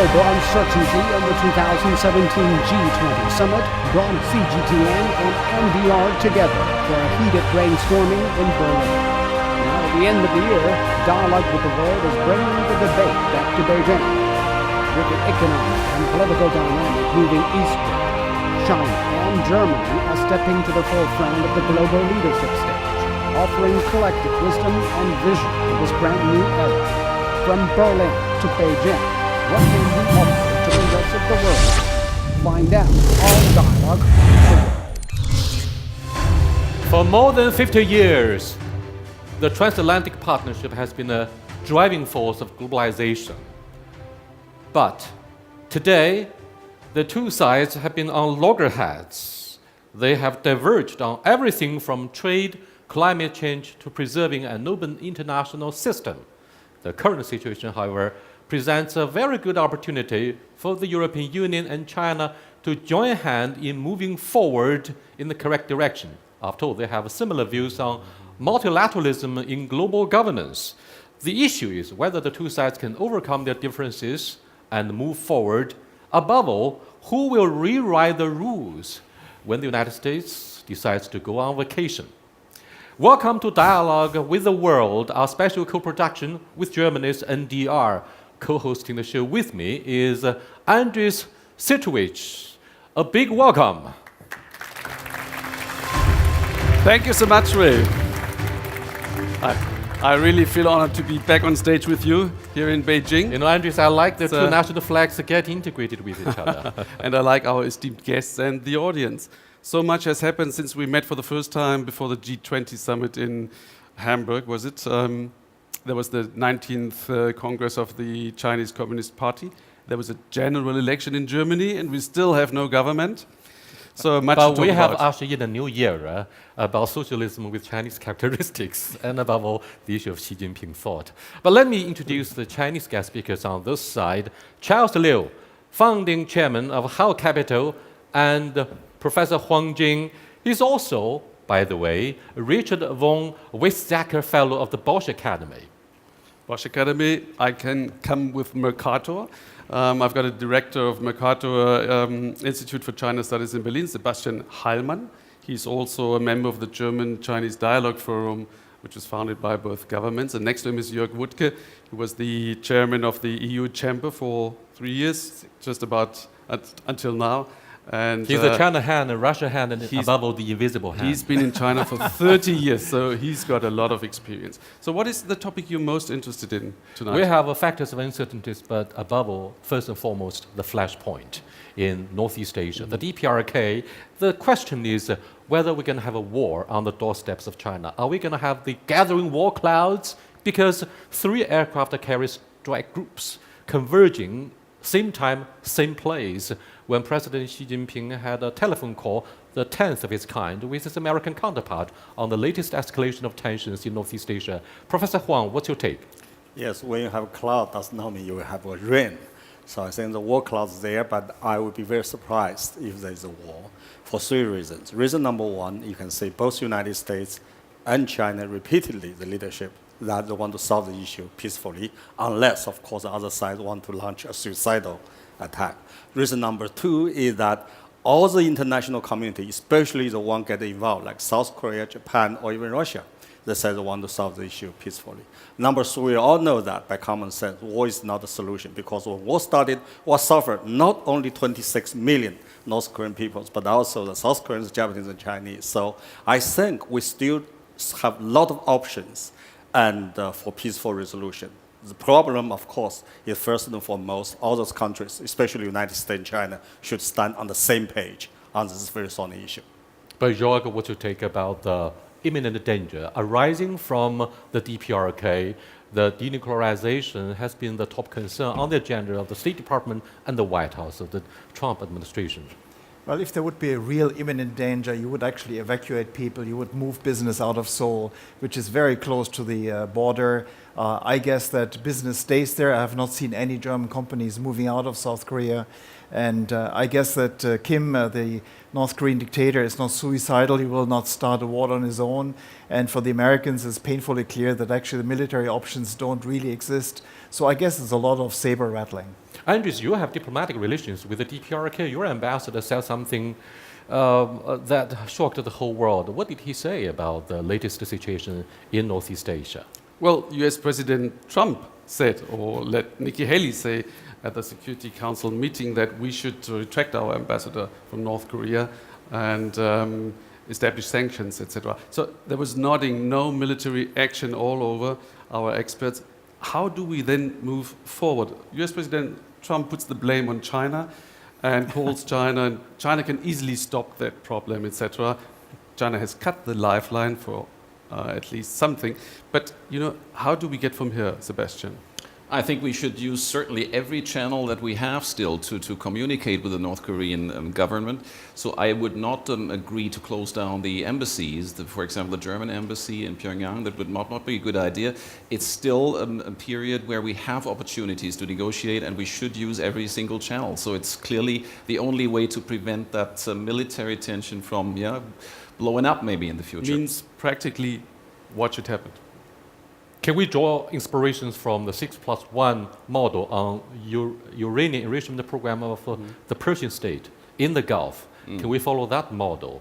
global uncertainty and the 2017 G20 summit brought CGTN and NDR together for a heated brainstorming in Berlin. Now, at the end of the year, Dialog with the World is bringing the debate back to Beijing. With the economic and political dynamic moving eastward, China and Germany are stepping to the forefront of the global leadership stage, offering collective wisdom and vision for this brand new era. From Berlin to Beijing, what can we offer to the rest of the world? Find out on Dialog with the World. For more than 50 years, the transatlantic partnership has been a driving force of globalization. But today, the two sides have been on loggerheads. They have diverged on everything from trade, climate change, to preserving an open international system. The current situation, however, presents a very good opportunity for the European Union and China to join hands in moving forward in the correct direction. After all, they have similar views on multilateralism in global governance. The issue is whether the two sides can overcome their differences and move forward. Above all, who will rewrite the rules when the United States decides to go on vacation? Welcome to Dialogue with the World, our special co-production with Germany's NDR. Co-hosting the show with me is Andres Sitowicz. A big welcome. Thank you so much, Ray. I really feel honored to be back on stage with you here in Beijing. You know, Andres, I like the two national flags get integrated with each other. And I like our esteemed guests and the audience. So much has happened since we met for the first time before the G20 summit in Hamburg, was it? There was the 19th Congress of the Chinese Communist Party. There was a general election in Germany, and we still have no government. So much but to talk we have about. ushered in a new era about socialism with Chinese characteristics, and above all, the issue of Xi Jinping thought. But let me introduce the Chinese guest speakers on this side. Charles Liu, founding chairman of How Capital, and Professor Huang Jing. He's also, by the way, Richard von Weizsäcker Fellow of the Bosch Academy. Bosch Academy, I can come with Mercator. I've got a director of Mercator Institute for China Studies in Berlin, Sebastian Heilmann. He's also a member of the German-Chinese Dialogue Forum, which was founded by both governments. And next to him is Jörg Wuttke, who was the chairman of the EU Chamber for 3 years, just about until now. And he's a China hand, a Russia hand, and above all, the invisible hand. He's been in China for 30 years, so he's got a lot of experience. So what is the topic you're most interested in tonight? We have factors of uncertainties, but above all, first and foremost, the flashpoint in Northeast Asia, the DPRK. The question is whether we're going to have a war on the doorsteps of China. Are we going to have the gathering war clouds? Because 3 aircraft carrier strike groups converging, same time, same place, when President Xi Jinping had a telephone call, the 10th of its kind, with his American counterpart on the latest escalation of tensions in Northeast Asia. Professor Huang, what's your take? Yes, when you have a cloud, does not mean you will have a rain. So I think the war cloud is there, but I would be very surprised if there is a war for 3 reasons. Reason number 1, you can see both United States and China repeatedly, the leadership, that they want to solve the issue peacefully, unless, of course, the other side want to launch a suicidal attack. Reason number 2 is that all the international community, especially the one get involved, like South Korea, Japan, or even Russia, they say they want to solve the issue peacefully. Number 3, we all know that by common sense, war is not the solution, because when war started, war suffered not only 26 million North Korean peoples, but also the South Koreans, Japanese, and Chinese. So I think we still have a lot of options and for peaceful resolution. The problem, of course, is first and foremost, all those countries, especially the United States and China, should stand on the same page on this very thorny issue. But Jörg, what's your take about the imminent danger arising from the DPRK? The denuclearization has been the top concern on the agenda of the State Department and the White House of the Trump administration. Well, if there would be a real imminent danger, you would actually evacuate people, you would move business out of Seoul, which is very close to the border. I guess that business stays there. I have not seen any German companies moving out of South Korea. And I guess that Kim, the North Korean dictator, is not suicidal. He will not start a war on his own. And for the Americans, it's painfully clear that actually the military options don't really exist. So I guess it's a lot of saber rattling. Andres, you have diplomatic relations with the DPRK. Your ambassador said something that shocked the whole world. What did he say about the latest situation in Northeast Asia? Well, US President Trump said, or let Nikki Haley say at the Security Council meeting, that we should retract our ambassador from North Korea and establish sanctions, etc. So there was nodding, no military action all over our experts. How do we then move forward? US President Trump puts the blame on China and calls China, and China can easily stop that problem, etc. China has cut the lifeline for at least something. But, you know, how do we get from here, Sebastian? I think we should use certainly every channel that we have still to communicate with the North Korean government. So I would not agree to close down the embassies. For example, the German embassy in Pyongyang, that would not be a good idea. It's still a period where we have opportunities to negotiate, and we should use every single channel. So it's clearly the only way to prevent that military tension from blowing up maybe in the future. Means practically what should happen? Can we draw inspirations from the 6+1 model on uranium enrichment program of the Persian state in the Gulf? Can we follow that model?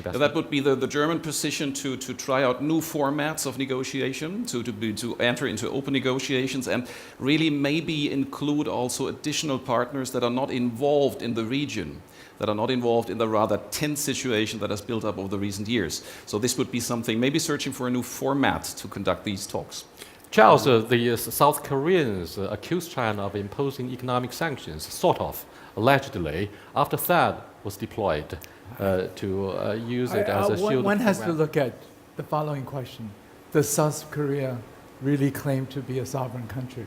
That would be the German position to try out new formats of negotiation, to enter into open negotiations, and really maybe include also additional partners that are not involved in the region, that are not involved in the rather tense situation that has built up over the recent years. So this would be something, maybe searching for a new format to conduct these talks. Charles, the South Koreans accused China of imposing economic sanctions, sort of, allegedly, after THAAD was deployed to use it as a shield. One has to look at the following question. Does South Korea really claim to be a sovereign country?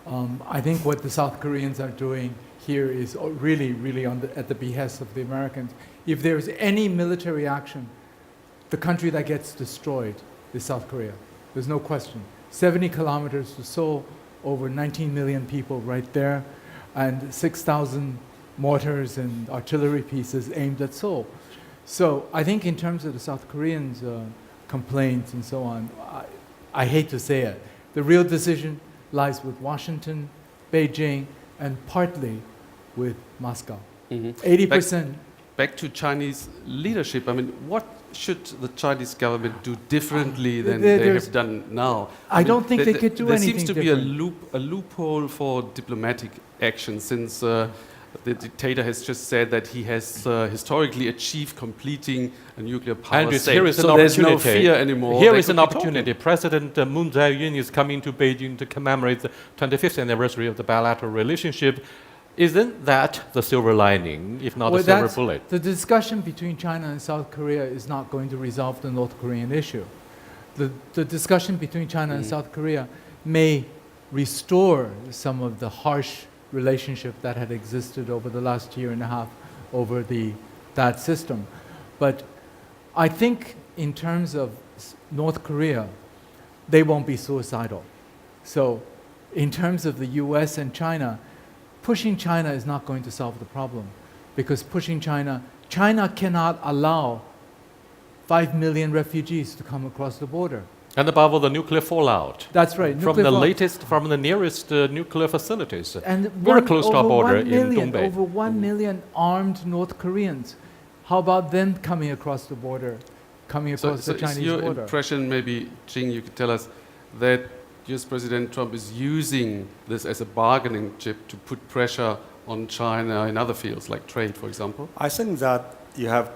I think what the South Koreans are doing here is really at the behest of the Americans. If there's any military action, the country that gets destroyed is South Korea. There's no question. 70 kilometers to Seoul, over 19 million people right there, and 6,000 mortars and artillery pieces aimed at Seoul. So I think in terms of the South Koreans' complaints and so on, I hate to say it, the real decision lies with Washington, Beijing, and partly with Moscow. 80%. Back to Chinese leadership. I mean, what should the Chinese government do differently than they have done now? I don't think they could do anything different. There seems to be a loophole for diplomatic action, since the dictator has just said that he has historically achieved completing a nuclear power state. Here is so there's no fear anymore. Here is an opportunity. President Moon Jae-in is coming to Beijing to commemorate the 25th anniversary of the bilateral relationship. Isn't that the silver lining, if not the silver bullet? The discussion between China and South Korea is not going to resolve the North Korean issue. The discussion between China and South Korea may restore some of the harsh relationship that had existed over the last year and a half over that system. But I think in terms of North Korea, they won't be suicidal. So in terms of the US and China, pushing China is not going to solve the problem, because pushing China cannot allow 5 million refugees to come across the border. And above all, the nuclear fallout. That's right. From the nearest nuclear facilities. And very close to our border in Dongbei. Over 1 million armed North Koreans. How about them coming across the border, coming across the Chinese border? So your impression, maybe, Jing, you could tell us, that US President Trump is using this as a bargaining chip to put pressure on China in other fields, like trade, for example? I think that you have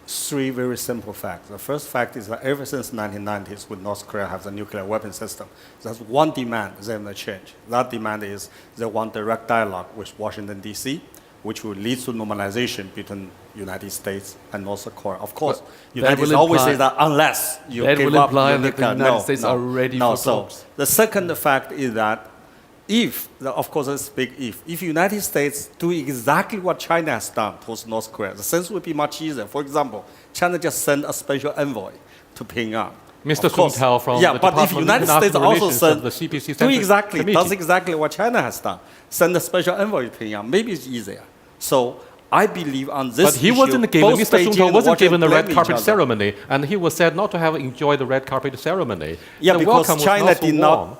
three very simple facts. The first fact is that ever since the 1990s, when North Korea has a nuclear weapon system, there's one demand they want to change. That demand is they want direct dialogue with Washington, D.C., which will lead to normalization between United States and North Korea. Of course, United States always say that unless you give up that will imply that the United States are ready for talks. The second fact is that of course it's big if United States do exactly what China has done towards North Korea, the sense would be much easier. For example, China just sent a special envoy to Pyongyang Mr. Of course. Suntel from yeah, the but if Department of United States International also Relations send, of the CPC do Central exactly, Committee. does exactly what China has done, send a special envoy to Pyongyang, maybe it's easier. So I believe on this But he issue, wasn't given, both Mr. Beijing Suntel and wasn't given the Washington red blame carpet each other. ceremony, and he was said not to have enjoyed the red carpet ceremony. Yeah, the because welcome was China not so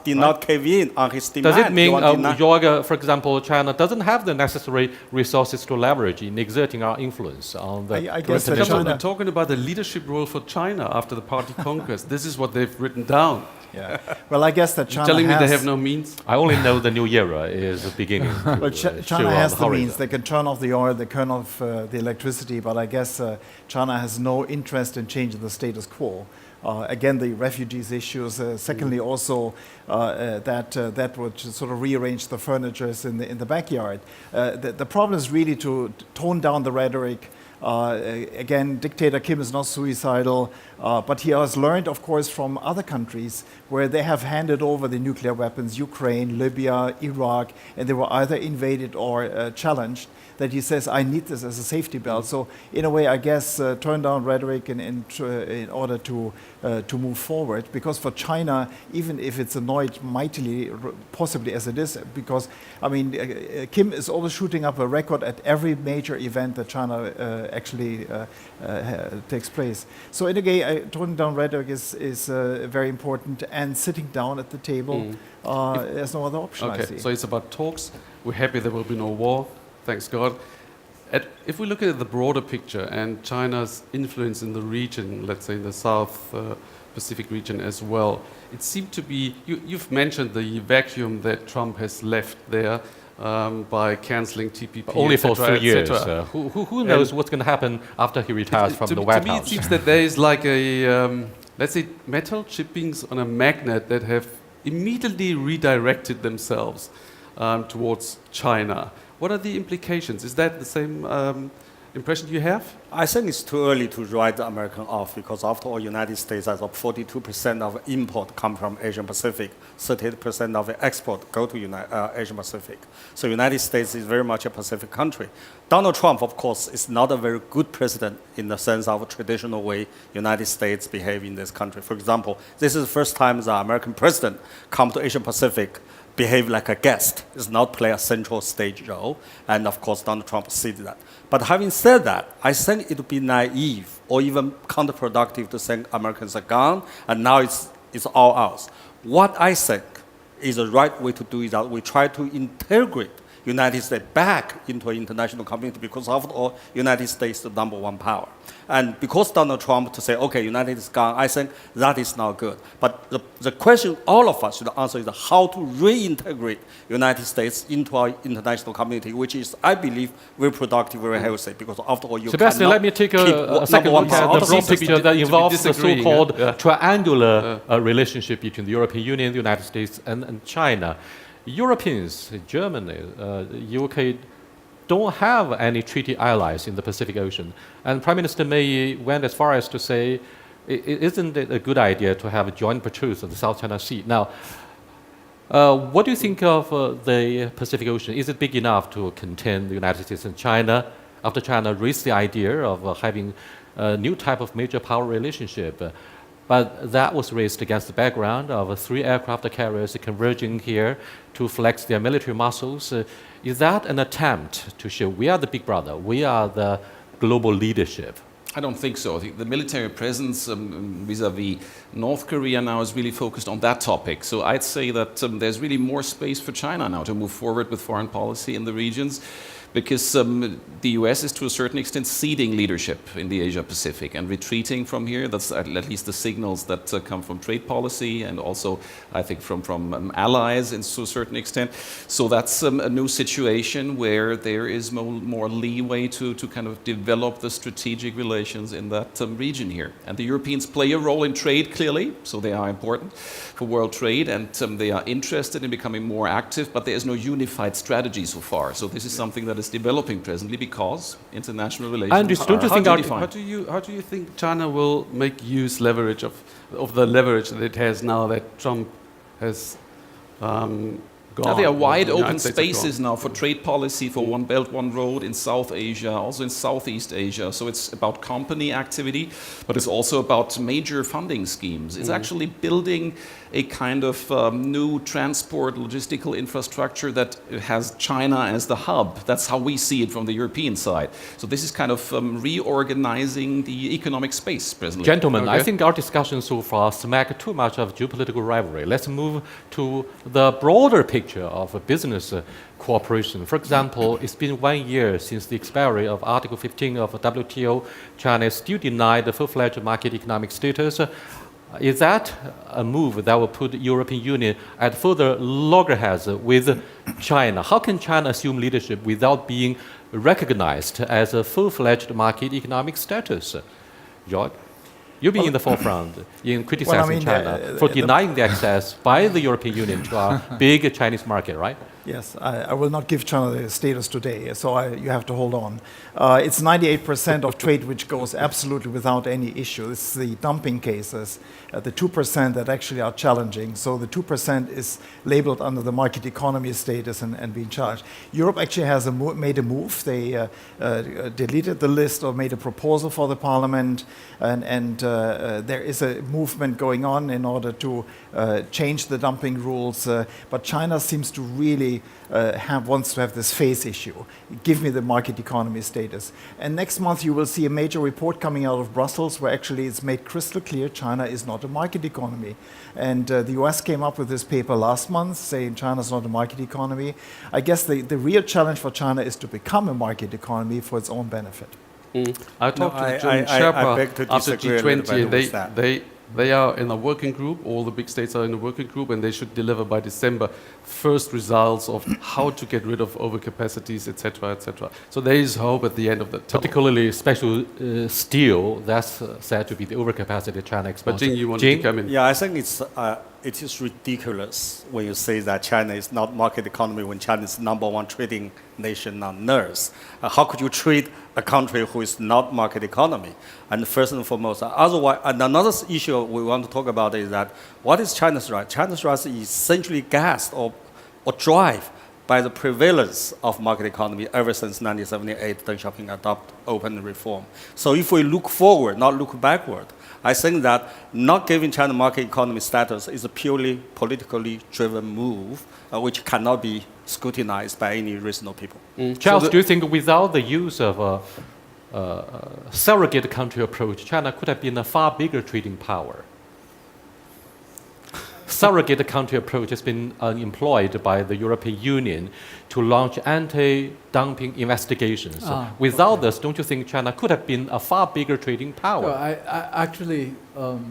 did warm, not cave in on his demand. Does it mean, They want deny- for example, China doesn't have the necessary resources to leverage in exerting our influence on the I guess that peninsula? China- We're talking about the leadership role for China after the party congress. This is what they've written down. Yeah. Well, I guess that China Telling me has, they have no means? I only know the new era is beginning. To, Well, show China on has the the horizon. means. They can turn off the oil, they turn off the electricity, but I guess China has no interest in changing the status quo. Again, the refugees issues. Secondly, also that would sort of rearrange the furnitures in the backyard. The problem is really to tone down the rhetoric. Again, dictator Kim is not suicidal, but he has learned, of course, from other countries where they have handed over the nuclear weapons, Ukraine, Libya, Iraq, and they were either invaded or challenged, that he says, I need this as a safety belt. So in a way, I guess, turn down rhetoric in order to move forward. Because for China, even if it's annoyed mightily, possibly as it is, because, I mean, Kim is always shooting up a record at every major event that China actually takes place. So in a way, toning down rhetoric is very important, and sitting down at the table, there's no other option, I see. So it's about talks. We're happy there will be no war. Thanks God. If we look at the broader picture and China's influence in the region, let's say in the South Pacific region as well, it seemed to be, you've mentioned the vacuum that Trump has left there by cancelling TPP. Only for 3 years. cetera. Who knows what's going to happen after he retires from the White To me, House? it seems that there is like a, let's say, metal chippings on a magnet that have immediately redirected themselves towards China. What are the implications? Is that the same impression you have? I think it's too early to write the American off, because after all, United States has 42% of import come from Asia Pacific, 38% of export go to Asia Pacific. So United States is very much a Pacific country. Donald Trump, of course, is not a very good president in the sense of a traditional way United States behave in this country. For example, this is the first time the American president come to Asia Pacific, behave like a guest, does not play a central stage role, and of course Donald Trump sees that. But having said that, I think it would be naive or even counterproductive to think Americans are gone and now it's all ours. What I think is the right way to do is that we try to integrate United States back into an international community, because after all, United States is the number one power. And because Donald Trump to say, okay, United States is gone, I think that is not good. But the question all of us should answer is how to reintegrate United States into our international community, which is, I believe, very productive, very healthy, because after all, you Sebastian, cannot let me take keep a second look at the broad picture that involves the so-called triangular relationship between the European Union, the United States, and China. Europeans, Germany, UK, don't have any treaty allies in the Pacific Ocean. And Prime Minister May went as far as to say, isn't it a good idea to have joint patrols of the South China Sea? Now, what do you think of the Pacific Ocean? Is it big enough to contain the United States and China after China raised the idea of having a new type of major power relationship? But that was raised against the background of 3 aircraft carriers converging here to flex their military muscles. Is that an attempt to show we are the big brother, we are the global leadership? I don't think so. I think the military presence vis-à-vis North Korea now is really focused on that topic. So I'd say that there's really more space for China now to move forward with foreign policy in the regions, because the US is to a certain extent ceding leadership in the Asia-Pacific and retreating from here. That's at least the signals that come from trade policy and also, I think, from allies to a certain extent. So that's a new situation where there is more leeway to kind of develop the strategic relations in that region here. And the Europeans play a role in trade, clearly, so they are important for world trade, and they are interested in becoming more active, but there is no unified strategy so far. So this is something that is developing presently because international relations don't you think how do you think China will make use leverage of the leverage that it has now that Trump has gone. Now, there are wide The open United States are spaces gone. now for trade policy, for One Belt, One Road in South Asia, also in Southeast Asia. So it's about company activity, but it's also about major funding schemes. It's actually building a kind of new transport logistical infrastructure that has China as the hub. That's how we see it from the European side. So this is kind of reorganizing the economic space presently. Gentlemen, I Okay. think our discussion so far smack too much of geopolitical rivalry. Let's move to the broader picture of business cooperation. For example, it's been 1 year since the expiry of Article 15 of WTO. China is still denied the full-fledged market economic status. Is that a move that will put the European Union at further loggerheads with China? How can China assume leadership without being recognized as a full-fledged market economic status? George, you've been in the forefront in criticizing China for denying the access by the European Union to our big Chinese market, right? Yes, I will not give China the status today, so you have to hold on. It's 98% of trade which goes absolutely without any issue. It's the dumping cases, the 2% that actually are challenging. So the 2% is labeled under the market economy status and being charged. Europe actually has made a move. They deleted the list or made a proposal for the parliament, and there is a movement going on in order to change the dumping rules. But China seems to really wants to have this face issue. Give me the market economy status. And next month you will see a major report coming out of Brussels where actually it's made crystal clear China is not a market economy. And the US came up with this paper last month saying China's not a market economy. I guess the real challenge for China is to become a market economy for its own benefit. I talked to I- German I Sherpa beg to after disagree a little G20, and bit with that. they are in a working group. All the big states are in a working group, and they should deliver by December first results of how to get rid of overcapacities, etc., etc. So there is hope at the end of the tunnel. Particularly special steel, that's said to be the overcapacity China But exports. Jing, you want to come in? Yeah, I think it is ridiculous when you say that China is not market economy when China is #1 trading nation on earth. How could you treat a country who is not market economy? And first and foremost, otherwise, and another issue we want to talk about is that what is China's right? China's right is essentially gassed or drive by the prevalence of market economy ever since 1978, Deng Xiaoping adopted open reform. So if we look forward, not look backward, I think that not giving China market economy status is a purely politically driven move, which cannot be scrutinized by any reasonable people. Charles, do you think without the use of a surrogate country approach, China could have been a far bigger trading power? Surrogate country approach has been employed by the European Union to launch anti-dumping investigations. Without this, don't you think China could have been a far bigger trading power? Well,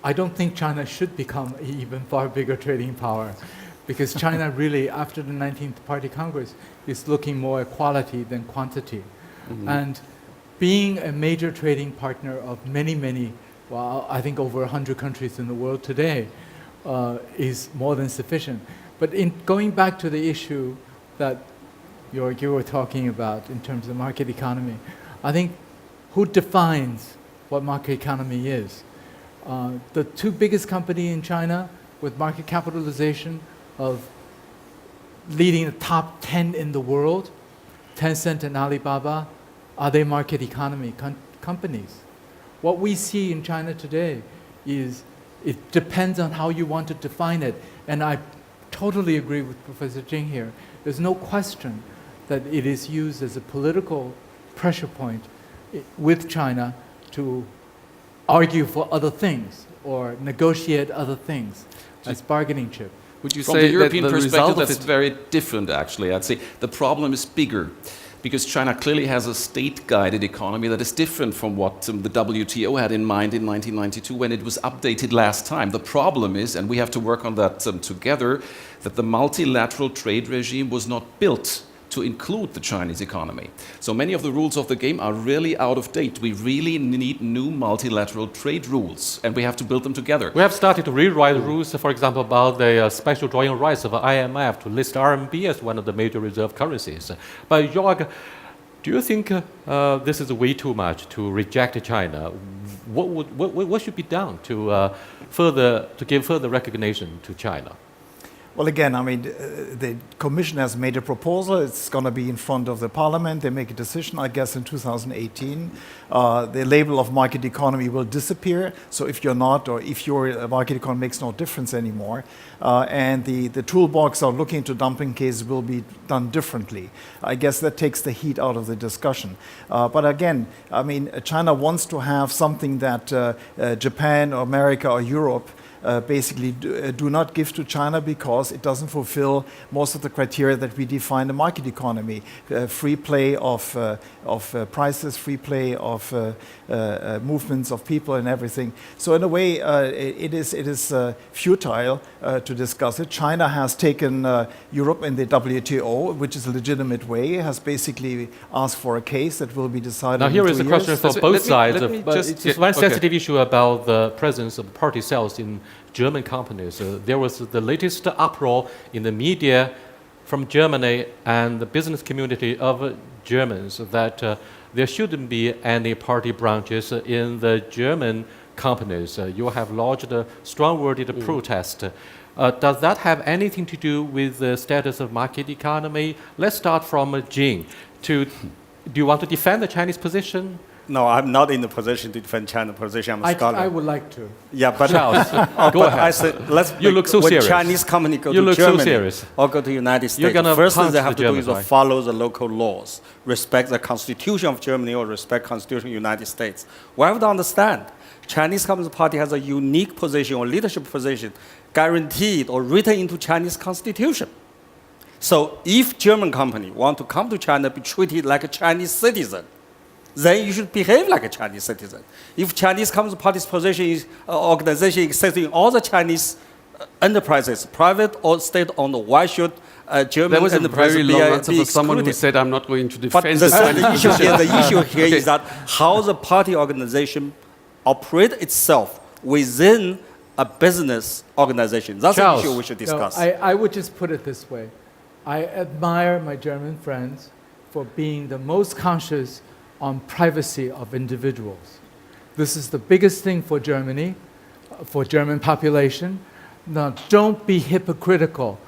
I don't think China should become an even far bigger trading power, because China really, after the 19th Party Congress, is looking more at quality than quantity. And being a major trading partner of many, well, I think over 100 countries in the world today, is more than sufficient. But in going back to the issue that you were talking about in terms of market economy, I think who defines what market economy is? The two biggest companies in China with market capitalization of leading the top 10 in the world, Tencent and Alibaba, are they market economy companies? What we see in China today is it depends on how you want to define it. And I totally agree with Professor Jing here. There's no question that it is used as a political pressure point with China to argue for other things or negotiate other things as bargaining chip. Would you From say the that European the perspective, result of that's it? very different, actually. I'd say the problem is bigger, because China clearly has a state-guided economy that is different from what the WTO had in mind in 1992 when it was updated last time. The problem is, and we have to work on that together, that the multilateral trade regime was not built to include the Chinese economy. So many of the rules of the game are really out of date. We really need new multilateral trade rules, and we have to build them together. We have started to rewrite rules, for example, about the special drawing rights of IMF to list RMB as one of the major reserve currencies. But Jörg, do you think this is way too much to reject China? What should be done to give further recognition to China? Well, again, I mean, the Commission has made a proposal. It's going to be in front of the Parliament. They make a decision, I guess, in 2018. The label of market economy will disappear. So if you're not, or if your market economy makes no difference anymore, and the toolbox of looking into dumping cases will be done differently. I guess that takes the heat out of the discussion. But again, I mean, China wants to have something that Japan or America or Europe basically do not give to China because it doesn't fulfill most of the criteria that we define the market economy. Free play of prices, free play of movements of people and everything. So in a way, it is futile to discuss it. China has taken Europe in the WTO, which is a legitimate way, has basically asked for a case that will be decided now in here 2 is a years. question for both sides. let me But just- it's one okay. sensitive issue about the presence of party cells in German companies. There was the latest uproar in the media from Germany and the business community of Germans that there shouldn't be any party branches in the German companies. You have lodged a strong-worded protest. Does that have anything to do with the status of market economy? Let's start from Jing. Do you want to defend the Chinese position? No, I'm not in the position to defend China's position. I'm a scholar. I would like to. Yeah, but Charles, go but ahead. I said, let's You look so when serious. Chinese company go You to look so Germany serious. or go to United You're States, gonna the first thing punch they have the to do Germans, is right? follow the local laws, respect the constitution of Germany or respect constitution of the United States. We have to understand, Chinese Communist Party has a unique position or leadership position guaranteed or written into Chinese constitution. So if German company want to come to China, be treated like a Chinese citizen, then you should behave like a Chinese citizen. If Chinese Communist Party's position is organization exists in all the Chinese enterprises, private or state-owned, why should German That was a enterprise very be, long answer be for someone who excluded? said, I'm not going to But defend the, the Chinese the issue here is that how the party organization operate itself within a business organization. That's Charles. the issue we should discuss. No, I would just put it this way. I admire my German friends for being the most conscious on privacy of individuals. This is the biggest thing for Germany, for German population. Now, don't be hypocritical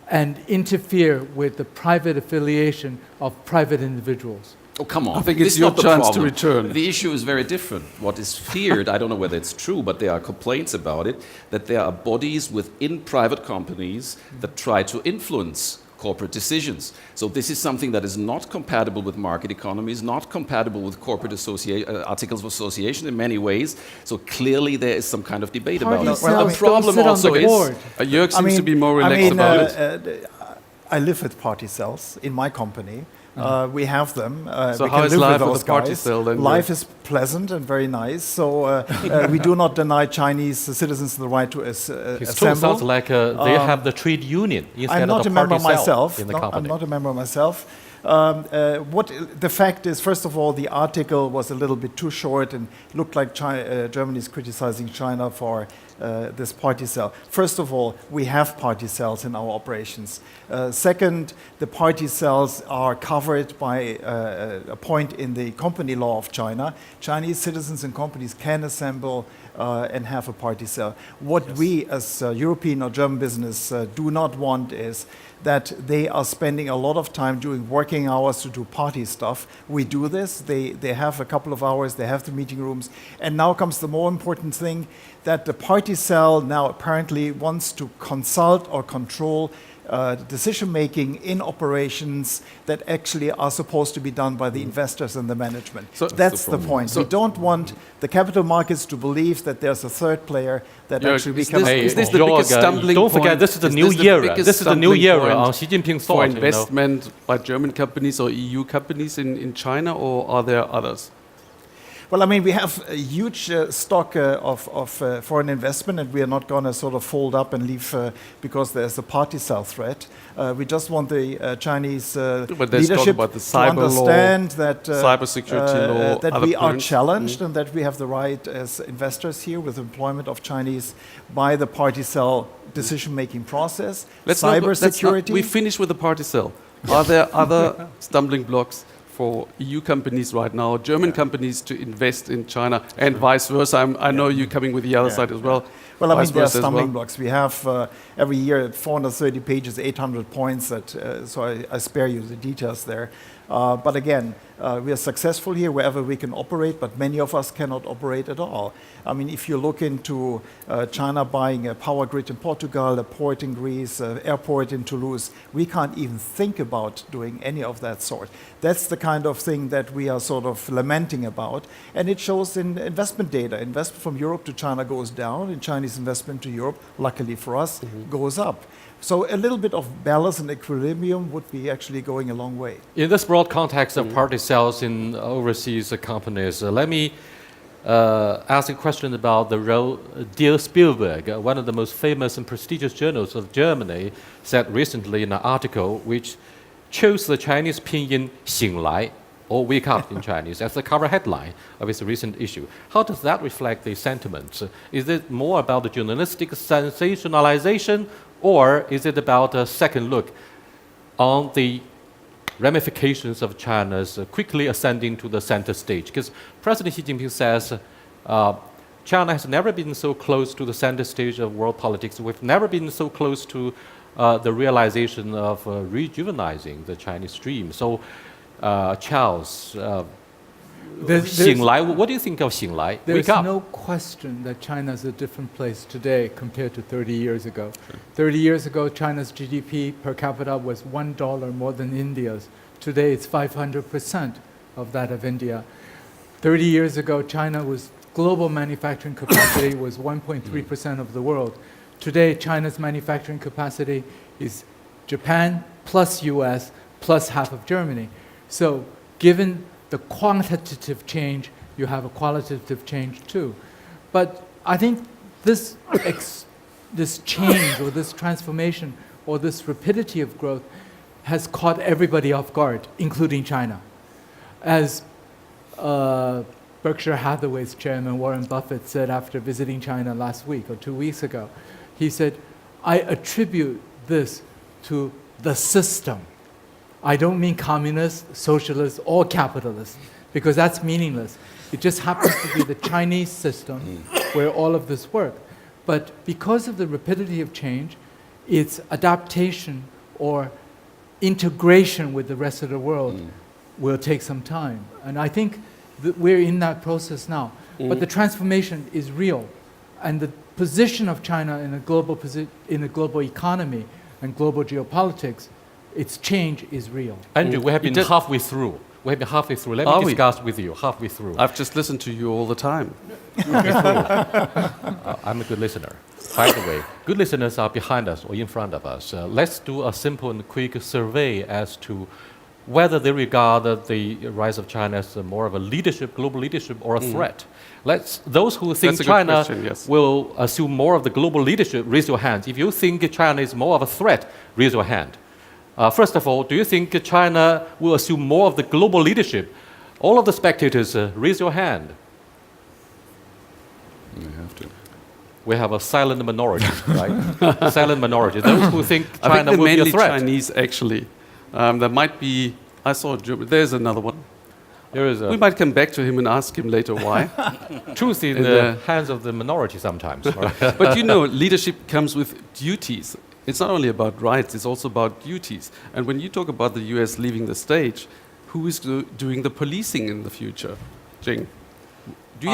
and interfere with the private affiliation of private individuals. Oh, come on. I think This it's is your not the chance to problem. return. The issue is very different. What is feared, I don't know whether it's true, but there are complaints about it, that there are bodies within private companies that try to influence corporate decisions. So this is something that is not compatible with market economies, not compatible with corporate articles of association in many ways. So clearly there is some kind of debate about it. Well, I mean, The problem sit on also the is... board. Jörg seems to be more relaxed about it. I live with party cells in my company. We have them. So we how can is live life with with those a party guys. cell then? Life is pleasant and very nice. So we do not deny Chinese citizens the right to His tone assemble. sounds like they have the trade union instead I'm not of a the member party cell myself. in the No, company. I'm not a member myself. What the fact is, first of all, the article was a little bit too short and looked like Germany is criticizing China for this party cell. First of all, we have party cells in our operations. Second, the party cells are covered by a point in the company law of China. Chinese citizens and companies can assemble and have a party cell. What we as European or German business do not want is that they are spending a lot of time doing working hours to do party stuff. We do this. They have a couple of hours. They have the meeting rooms. And now comes the more important thing, that the party cell now apparently wants to consult or control decision-making in operations that actually are supposed to be done by the investors and the management. So that's the point. We don't want the capital markets to believe that there's a third player that Jörg, actually is becomes... is this the Jörg, biggest stumbling don't forget, point? this is the Is new this the era. biggest This is the new stumbling era point on Xi Jinping's for thought. You know. investment by German companies or EU companies in China, or are there others? Well, I mean, we have a huge stock of foreign investment, and we are not going to sort of fold up and leave because there's a party cell threat. We just want the Chinese But there's talk leadership about the to cyber law, understand that cybersecurity law, that other we are points. challenged and that we have the right as investors here with employment of Chinese by the party cell decision-making process, cybersecurity. We finish with the party cell. Are there other stumbling blocks for EU companies right now, German companies to invest in China, and vice versa. I know you're coming with the other side as well. Well, I Vice mean, there are versa as stumbling well. blocks. We have every year 430 pages, 800 points, so I spare you the details there. But again, we are successful here wherever we can operate, but many of us cannot operate at all. I mean, if you look into China buying a power grid in Portugal, a port in Greece, an airport in Toulouse, we can't even think about doing any of that sort. That's the kind of thing that we are sort of lamenting about, and it shows in investment data. Investment from Europe to China goes down, and Chinese investment to Europe, luckily for us, goes up. So a little bit of balance and equilibrium would be actually going a long way. In this broad context of party sales in overseas companies, let me ask a question about the role Dear Spielberg, one of the most famous and prestigious journals of Germany, said recently in an article which chose the Chinese pinyin 醒来, or wake up in Chinese, as the cover headline of its recent issue. How does that reflect the sentiments? Is it more about the journalistic sensationalization, or is it about a second look on the ramifications of China's quickly ascending to the center stage? Because President Xi Jinping says China has never been so close to the center stage of world politics. We've never been so close to the realization of rejuvenizing the Chinese dream. So, Charles, 醒来, what do you think of 醒来? There's Wake up. no question that China is a different place today compared to 30 years ago. 30 years ago, China's GDP per capita was $1 more than India's. Today, it's 500% of that of India. 30 years ago, China's global manufacturing capacity was 1.3% of the world. Today, China's manufacturing capacity is Japan plus US plus half of Germany. So, given the quantitative change, you have a qualitative change too. But I think this change or this transformation or this rapidity of growth has caught everybody off guard, including China. As Berkshire Hathaway's chairman Warren Buffett said after visiting China last week or 2 weeks ago, he said, I attribute this to the system. I don't mean communist, socialist, or capitalist, because that's meaningless. It just happens to be the Chinese system where all of this worked. But because of the rapidity of change, its adaptation or integration with the rest of the world will take some time. And I think that we're in that process now. But the transformation is real. And the position of China in a global economy and global geopolitics, its change is real. Andrew, we have been halfway through. Let me discuss with you halfway through. I've just listened to you all the time. I'm a good listener. By the way, good listeners are behind us or in front of us. Let's do a simple and quick survey as to whether they regard the rise of China as more of a leadership, global leadership, or a threat. Those who think China will assume more of the global leadership, raise your hands. If you think China is more of a threat, raise your hand. First of all, do you think China will assume more of the global leadership? All of the spectators, raise your hand. You have to. We have a silent minority, right? Silent minority. Those who think China will be a mainly threat. Chinese, actually. There might be. I saw German. There's another one. There is We might come back to him and ask him later why. truth in the hands of the minority sometimes. But you know, leadership comes with duties. It's not only about rights, it's also about duties. And when you talk about the US leaving the stage, who is doing the policing in the future? Jing, do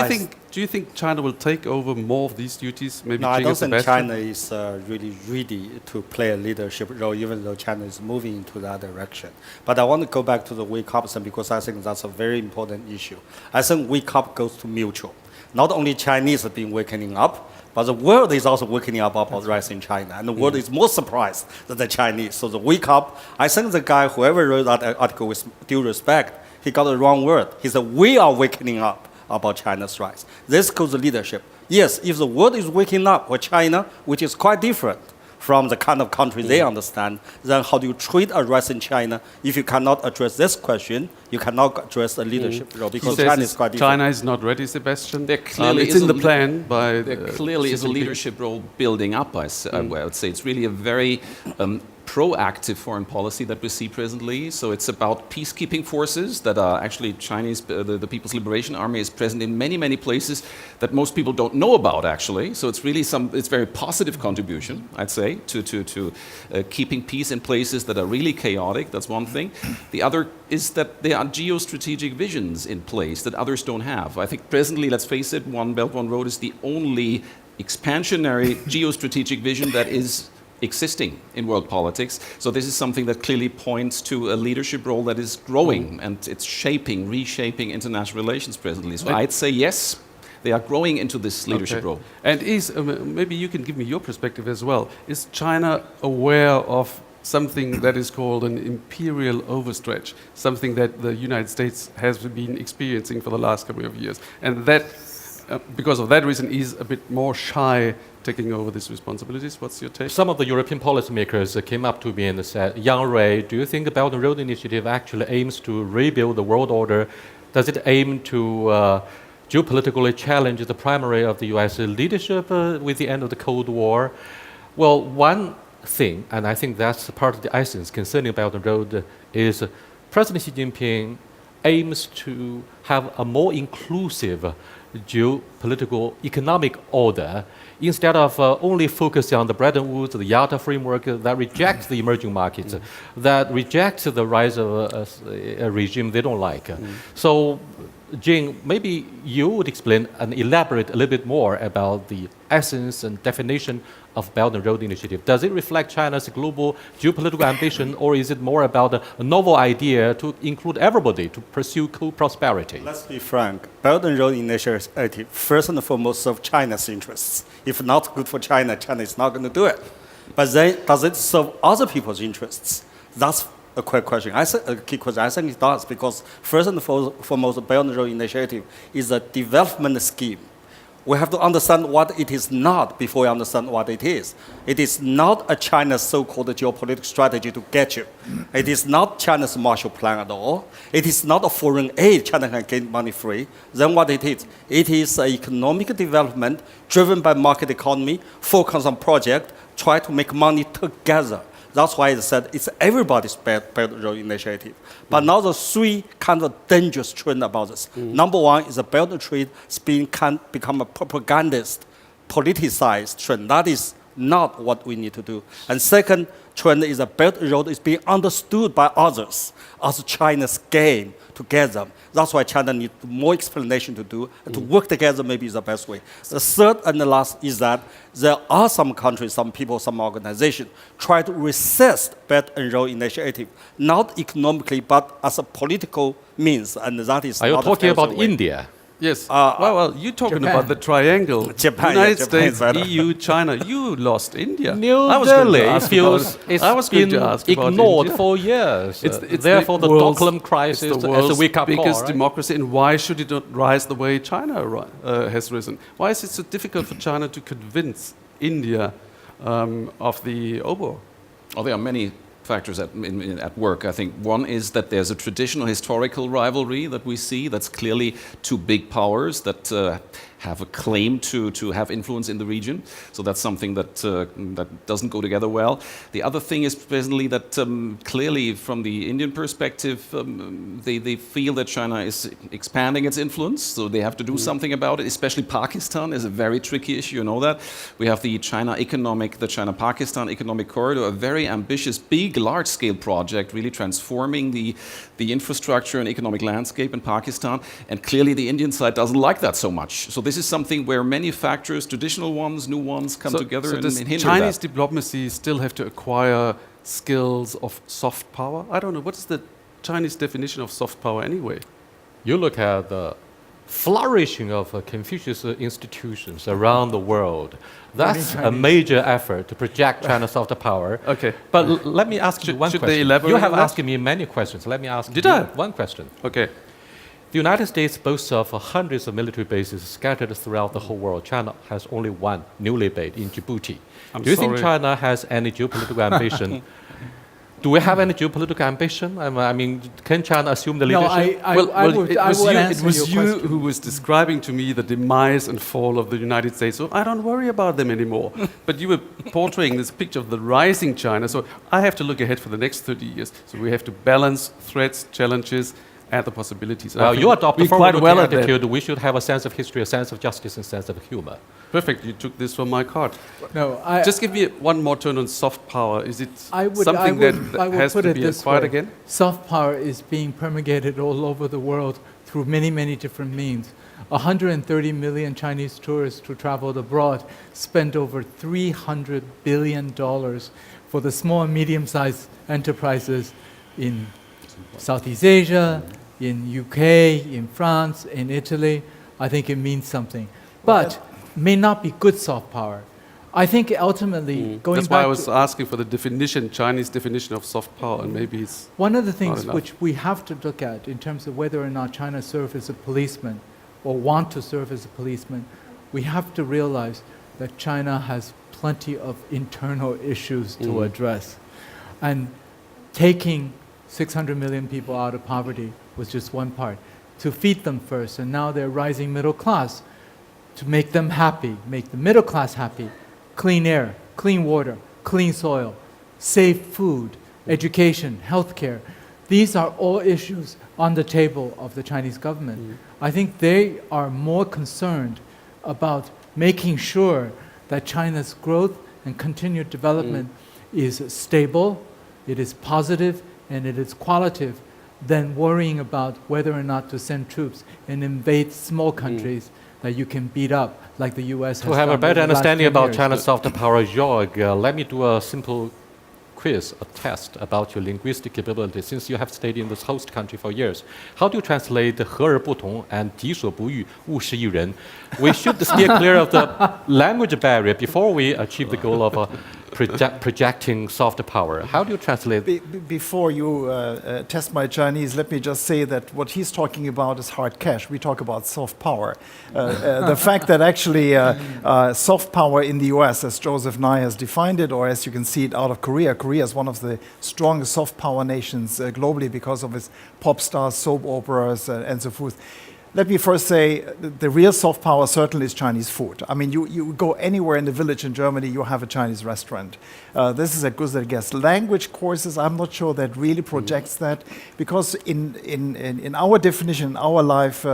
you think China will take over more of these duties? Maybe No, I Jing don't and think Sebastian? China is really ready to play a leadership role, even though China is moving into that direction. But I want to go back to the wake up thing because I think that's a very important issue. I think wake up goes to mutual. Not only Chinese have been waking up, but the world is also waking up about the rise in China. And the world is more surprised than the Chinese. So the wake up, I think the guy, whoever wrote that article with due respect, he got the wrong word. He said, we are waking up about China's rise. This goes to leadership. Yes, if the world is waking up for China, which is quite different from the kind of country they understand, then how do you treat a rise in China? If you cannot address this question, you cannot address the leadership role because China is quite different. China is not ready, Sebastian. There clearly it's is in a the plan by. There clearly is a CCP. leadership role building up. I would say it's really a very proactive foreign policy that we see presently. So it's about peacekeeping forces that are actually Chinese, the People's Liberation Army is present in many, many places that most people don't know about actually. So it's really it's very positive contribution, I'd say, to keeping peace in places that are really chaotic. That's one thing. The other is that there are geostrategic visions in place that others don't have. I think presently, let's face it, One Belt, One Road is the only expansionary geostrategic vision that is existing in world politics. So this is something that clearly points to a leadership role that is growing and it's reshaping international relations presently. So I'd say yes, they are growing into this leadership role. And maybe you can give me your perspective as well. Is China aware of something that is called an imperial overstretch, something that the United States has been experiencing for the last couple of years, and that because of that reason is a bit more shy taking over these responsibilities? What's your take? Some of the European policymakers came up to me and said, Yang Rui, do you think the Belt and Road Initiative actually aims to rebuild the world order? Does it aim to geopolitically challenge the primary of the US leadership with the end of the Cold War? Well, one thing, and I think that's part of the essence concerning Belt and Road, is President Xi Jinping aims to have a more inclusive geopolitical economic order instead of only focusing on the Bretton Woods, the Yalta framework that rejects the emerging markets, that rejects the rise of a regime they don't like. So, Jing, maybe you would explain and elaborate a little bit more about the essence and definition of Belt and Road Initiative. Does it reflect China's global geopolitical ambition, or is it more about a novel idea to include everybody to pursue co-prosperity? Let's be frank. Belt and Road Initiative, first and foremost, serve China's interests. If not good for China, China is not going to do it. But then, does it serve other people's interests? That's a quick question. A key question. I think it does, because first and foremost, the Belt and Road Initiative is a development scheme. We have to understand what it is not before we understand what it is. It is not a China's so-called geopolitical strategy to get you. It is not China's Marshall Plan at all. It is not a foreign aid China can get money free. Then what it is an economic development driven by market economy, focus on project, try to make money together. That's why it said it's everybody's Belt and Road Initiative. But now the three kind of dangerous trends about this. Number one is the Belt and Trade can become a propagandist, politicized trend. That is not what we need to do. And second trend is the Belt and Road is being understood by others as China's game together. That's why China needs more explanation to do, and to work together maybe is the best way. The third and the last is that there are some countries, some people, some organizations try to resist Belt and Road Initiative, not economically, but as a political means, and that is Are you not talking a fair about way. India? Yes. well, you're talking Japan. about the triangle. Japan, United yeah, Japan is States, better. EU, China. You lost India. New I was going to Delhi ask feels about it. it's I was going been to ask about ignored India. for years. It's Therefore, the world's- Doklam crisis it's the as a world's wake-up call. biggest Right? democracy, and why should it not rise the way China has risen? Why is it so difficult for China to convince India of the oboe? Oh, there are many factors at work. I think one is that there's a traditional historical rivalry that we see that's clearly two big powers that have a claim to have influence in the region. So that's something that that doesn't go together well. The other thing is presently that clearly from the Indian perspective, they feel that China is expanding its influence, so they have to do something about it. Especially Pakistan is a very tricky issue, you know that. We have the China-Pakistan economic corridor, a very ambitious, big, large-scale project, really transforming the infrastructure and economic landscape in Pakistan. And clearly the Indian side doesn't like that so much. So this is something where many factors, traditional ones, new ones, come together and does hinder Chinese that. diplomacy still have to acquire skills of soft power? I don't know. What is the Chinese definition of soft power anyway? You look at the flourishing of Confucius institutions around the world. That's a major effort to project China's soft power. Okay. But let me ask you one should question. they elaborate You have on that? asked me many questions. Let me ask Did you I? one question. Okay. The United States boasts of hundreds of military bases scattered throughout the whole world. China has only one, newly made, in Djibouti. I'm Do you think sorry. China has any geopolitical ambition Do we have any geopolitical ambition? I mean, can China assume the No, leadership? I would answer it was your you question. who was describing to me the demise and fall of the United States. So I don't worry about them anymore. But you were portraying this picture of the rising China. So I have to look ahead for the next 30 years. So we have to balance threats, challenges, and the possibilities. Well, you adopt a we're quite forward-looking well at that. attitude. We should have a sense of history, a sense of justice, and a sense of humor. Perfect. You took this from my card. No, Just give me one more turn on soft power. Is it I would has put to it be this acquired way. again? Soft power is being promulgated all over the world through many, many different means. 130 million Chinese tourists who traveled abroad spent over $300 billion for the small and medium-sized enterprises in Southeast Asia, in UK, in France, in Italy. I think it means something. But may not be good soft power. I think ultimately, going That's why back I was to asking for the definition, Chinese definition of soft power, and maybe it's one of the things enough. which we have to look at in terms of whether or not China serves as a policeman or want to serve as a policeman, we have to realize that China has plenty of internal issues to address. And taking 600 million people out of poverty was just one part. To feed them first, and now they're rising middle class. To make them happy, make the middle class happy, clean air, clean water, clean soil, safe food, education, healthcare. These are all issues on the table of the Chinese government. I think they are more concerned about making sure that China's growth and continued development is stable, it is positive, and it is qualitative than worrying about whether or not to send troops and invade small countries that you can beat up, like the US has To have done a better over the last understanding 10 about years. China's soft power, Jörg, let me do a simple quiz, a test about your linguistic capability, since you have stayed in this host country for years. How do you translate 和而不同 and 己所不欲，勿施于人? We should steer clear of the language barrier before we achieve the goal of projecting soft power. How do you translate? Before you test my Chinese, let me just say that what he's talking about is hard cash. We talk about soft power. The fact that actually soft power in the US, as Joseph Nye has defined it, or as you can see it out of Korea, Korea is one of the strongest soft power nations globally because of its pop stars, soap operas, and so forth. Let me first say the real soft power certainly is Chinese food. I mean, you go anywhere in the village in Germany, you have a Chinese restaurant. This is as good as it gets. Language courses, I'm not sure that really projects that, because in our definition, in our life,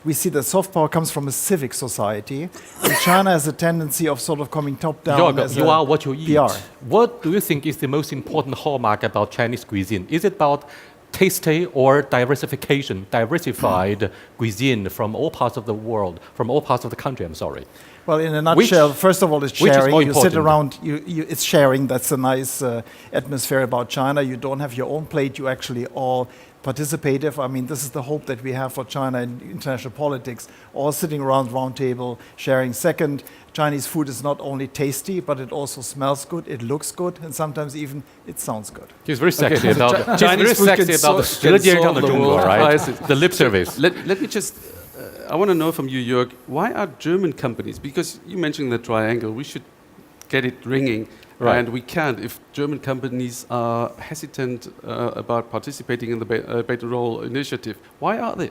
we see that soft power comes from a civic society. And China has a tendency of sort of coming top down. Jörg, you are what you eat. PR. What do you think is the most important hallmark about Chinese cuisine? Is it about tasty or diversified cuisine from all parts of the world, from all parts of the country, I'm sorry? Well, in a nutshell, first of all, it's sharing. more You sit important? around, it's sharing. That's a nice atmosphere about China. You don't have your own plate. You actually all participative. I mean, this is the hope that we have for China in international politics, all sitting around round table, sharing. Second, Chinese food is not only tasty, but it also smells good, it looks good, and sometimes even it sounds good. He's very sexy about the Chinese food can the solve the world right? crisis. The lip service. Let me just, I want to know from you, Jörg, why are German companies, because you mentioned the triangle, we should get it ringing, Right. and we can't if German companies are hesitant about participating in the Belt and Roll initiative. Why are they?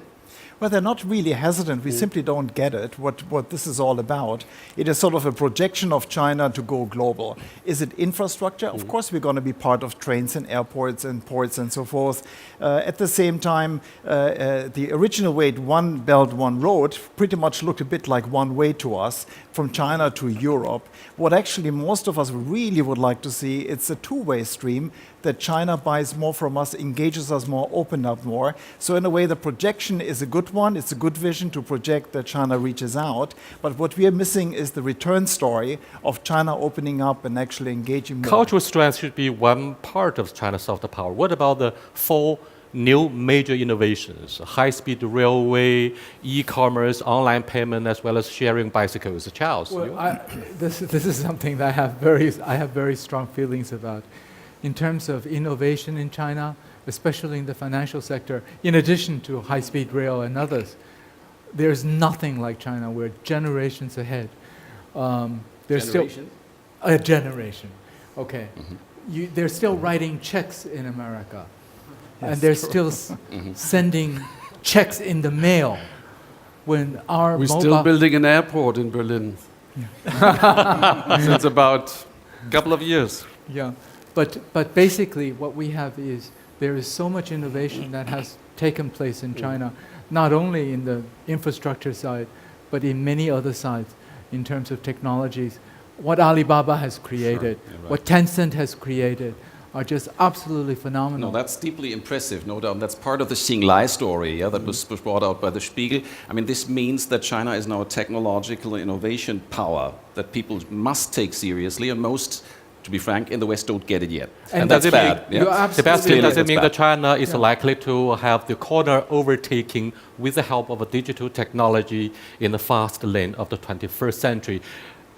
Well, they're not really hesitant. We simply don't get it, what this is all about. It is sort of a projection of China to go global. Is it infrastructure? Of course, we're going to be part of trains and airports and ports and so forth. At the same time, the original way, One Belt, One Road, pretty much looked a bit like one way to us, from China to Europe. What actually most of us really would like to see, it's a two-way stream, that China buys more from us, engages us more, open up more. So in a way, the projection is a good one. It's a good vision to project that China reaches out. But what we are missing is the return story of China opening up and actually engaging more. Cultural strength should be one part of China's soft power. What about the four new major innovations? High-speed railway, e-commerce, online payment, as well as sharing bicycles. Charles? Well, this is something that I have very strong feelings about. In terms of innovation in China, especially in the financial sector, in addition to high-speed rail and others, there's nothing like China. We're generations ahead. There's Generations? still a generation. Okay. they're still writing checks in America, and they're still sending checks in the mail. When our We're still building an airport in Berlin. Since about a couple of years. Yeah, but basically what we have is there is so much innovation that has taken place in China, not only in the infrastructure side, but in many other sides in terms of technologies. What Alibaba has created, what Tencent has created, are just absolutely phenomenal. No, that's deeply impressive, no doubt. That's part of the Xinglai story that was brought out by the Spiegel. I mean, this means that China is now a technological innovation power that people must take seriously, and most, to be frank, in the West don't get it yet. And that's bad. Sebastian, does it mean that China is likely to have the corner overtaking with the help of a digital technology in the fast lane of the 21st century?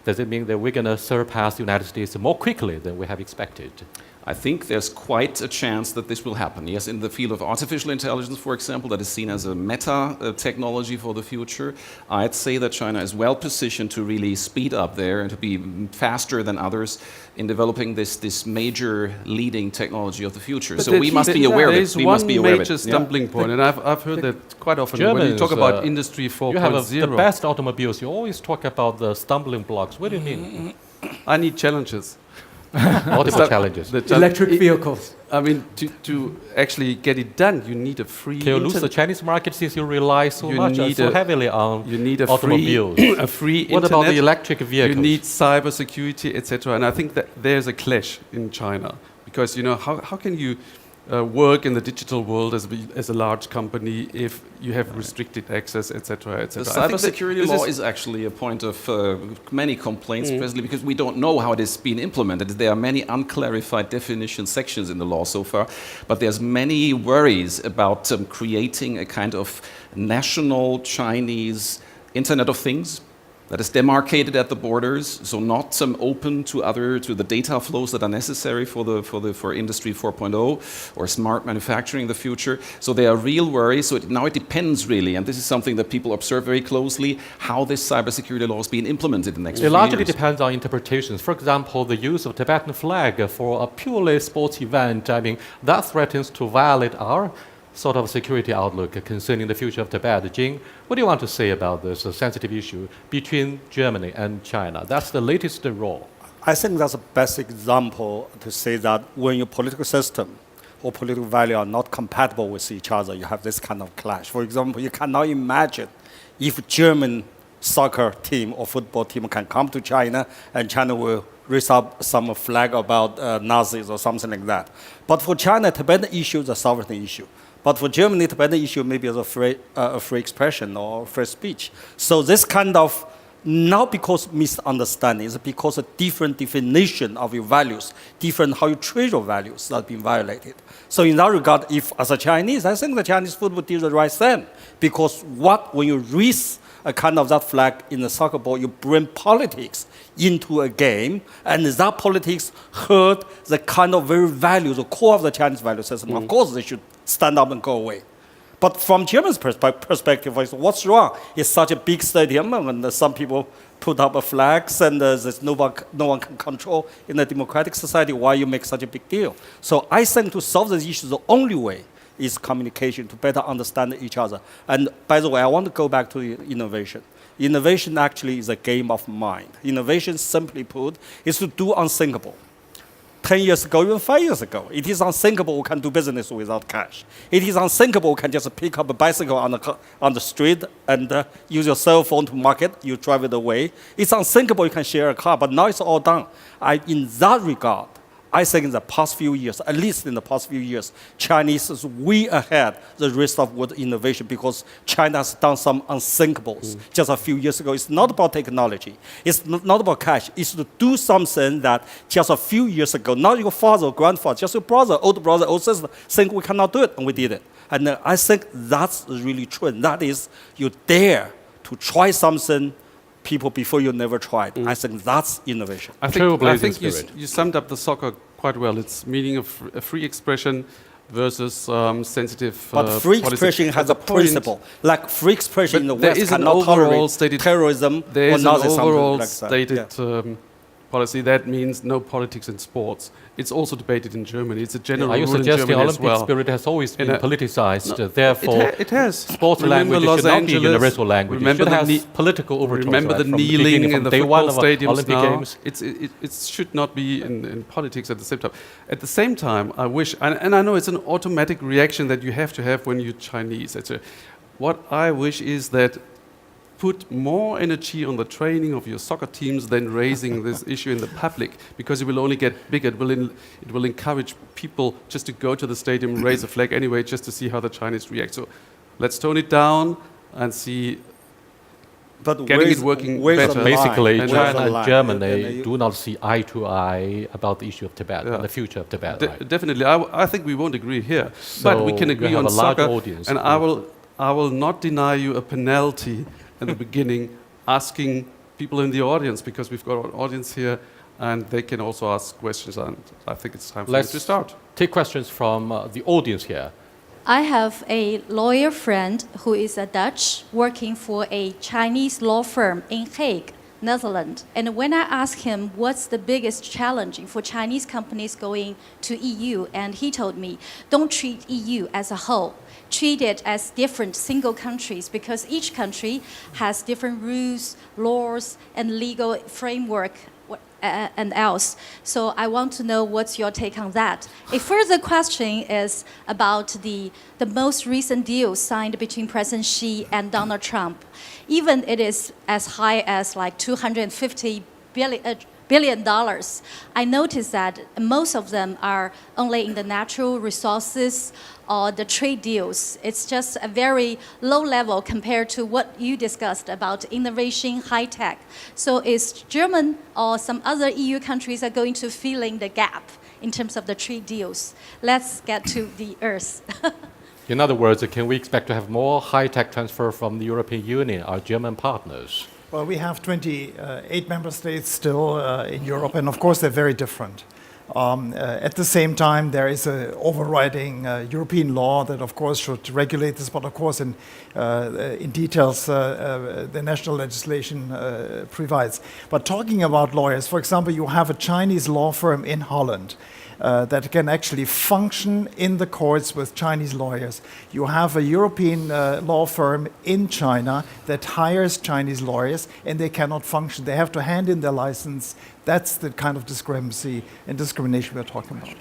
Does it mean that we're going to surpass the United States more quickly than we have expected? I think there's quite a chance that this will happen. Yes, in the field of artificial intelligence, for example, that is seen as a meta technology for the future, I'd say that China is well positioned to really speed up there and to be faster than others in developing this major leading technology of the future. But so we must be aware of it. We must be aware of it. There is one major stumbling point, and I've heard that quite often Germans, when you talk about Industry 4.0. You have the best automobiles. You always talk about the stumbling blocks. What do you mean? I need challenges. Multiple challenges. Electric vehicles. I mean, to actually get it done, you need a free. Can you lose the Chinese market since you rely so heavily on automobiles? A free What internet, about the electric vehicles? You need cybersecurity, etc. And I think that there's a clash in China because how can you work in the digital world as a large company if you have restricted access, etc., etc. The cybersecurity law is actually a point of many complaints presently because we don't know how it is being implemented. There are many unclarified definition sections in the law so far, but there's many worries about creating a kind of national Chinese Internet of Things that is demarcated at the borders, so not open to the data flows that are necessary for Industry 4.0 or smart manufacturing in the future. So there are real worries. So now it depends really, and this is something that people observe very closely, how this cybersecurity law is being implemented in the next few years. It largely depends on interpretations. For example, the use of Tibetan flag for a purely sports event, I mean, that threatens to violate our sort of security outlook concerning the future of Tibet. Jing, what do you want to say about this sensitive issue between Germany and China? That's the latest law. I think that's the best example to say that when your political system or political value are not compatible with each other, you have this kind of clash. For example, you cannot imagine if German soccer team or football team can come to China and China will raise up some flag about Nazis or something like that. But for China, Tibetan issue is a sovereignty issue. But for Germany, Tibetan issue maybe is a free expression or free speech. So this kind of, not because misunderstanding, it's because a different definition of your values, different how you treat your values that have been violated. So in that regard, if as a Chinese, I think the Chinese football did the right thing. Because when you raise a kind of that flag in the soccer ball, you bring politics into a game, and that politics hurt the kind of very values, the core of the Chinese value system. Of course, they should stand up and go away. But from Germany's perspective, what's wrong? It's such a big stadium, and some people put up flags, and there's no one can control in a democratic society. Why you make such a big deal? So I think to solve this issue, the only way is communication, to better understand each other. And by the way, I want to go back to innovation. Innovation actually is a game of mind. Innovation, simply put, is to do unthinkable. 10 years ago, even 5 years ago, it is unthinkable we can do business without cash. It is unthinkable we can just pick up a bicycle on the street and use your cell phone to market, you drive it away. It's unthinkable you can share a car, but now it's all done. In that regard, I think in the past few years, at least in the past few years, Chinese is way ahead the rest of world innovation because China has done some unthinkables just a few years ago. It's not about technology. It's not about cash. It's to do something that just a few years ago, not your father or grandfather, just your brother, old sister, think we cannot do it, and we did it. And I think that's really true. And that is, you dare to try something people before you never tried. I think that's innovation. I think you summed up the soccer quite well. It's meaning of free expression versus sensitive But free expression has a principle. Like free expression in the West cannot tolerate terrorism or Nazism. There is an overall stated policy, that means no politics in sports. It's also debated in Germany. It's a general Are you rule in suggesting Germany as Olympic well. spirit has always been In a- politicized? Therefore, it has. sports Remember language Los should not be a Angeles, universal language. It remember should the have knee- political overtones. Remember right, the from kneeling beginning, in from the day football one of stadiums Olympic now. Games. It should not be in politics at the same time. At the same time, I wish, and I know it's an automatic reaction that you have to have when you're Chinese. What I wish is that put more energy on the training of your soccer teams than raising this issue in the public, because it will only get bigger. It will encourage people just to go to the stadium, raise a flag anyway, just to see how the Chinese react. So let's tone it down and see. But Getting it working better. Basically, And China and line? Germany do not see eye to eye about the issue of Tibet and the future of Tibet. Right? Definitely, I think we won't agree here, So but we can you agree have on a large soccer. audience. And I will not deny you a penalty at the beginning, asking people in the audience, because we've got an audience here, and they can also ask questions. And I think it's time for you to start. Take questions from the audience here. I have a lawyer friend who is a Dutch working for a Chinese law firm in Hague, Netherlands. And when I asked him what's the biggest challenge for Chinese companies going to EU, and he told me, don't treat EU as a whole. Treat it as different single countries, because each country has different rules, laws, and legal framework and else. So I want to know what's your take on that. A further question is about the most recent deal signed between President Xi and Donald Trump. Even it is as high as like $250 billion. I noticed that most of them are only in the natural resources or the trade deals. It's just a very low level compared to what you discussed about innovation, high tech. So is German or some other EU countries are going to fill in the gap in terms of the trade deals? Let's get to the earth. In other words, can we expect to have more high-tech transfer from the European Union, our German partners? Well, we have 28 member states still in Europe, and of course they're very different. At the same time, there is an overriding European law that, of course, should regulate this, but of course, in details, the national legislation provides. But talking about lawyers, for example, you have a Chinese law firm in Holland that can actually function in the courts with Chinese lawyers. You have a European law firm in China that hires Chinese lawyers, and they cannot function. They have to hand in their license. That's the kind of discrepancy and discrimination we're talking about.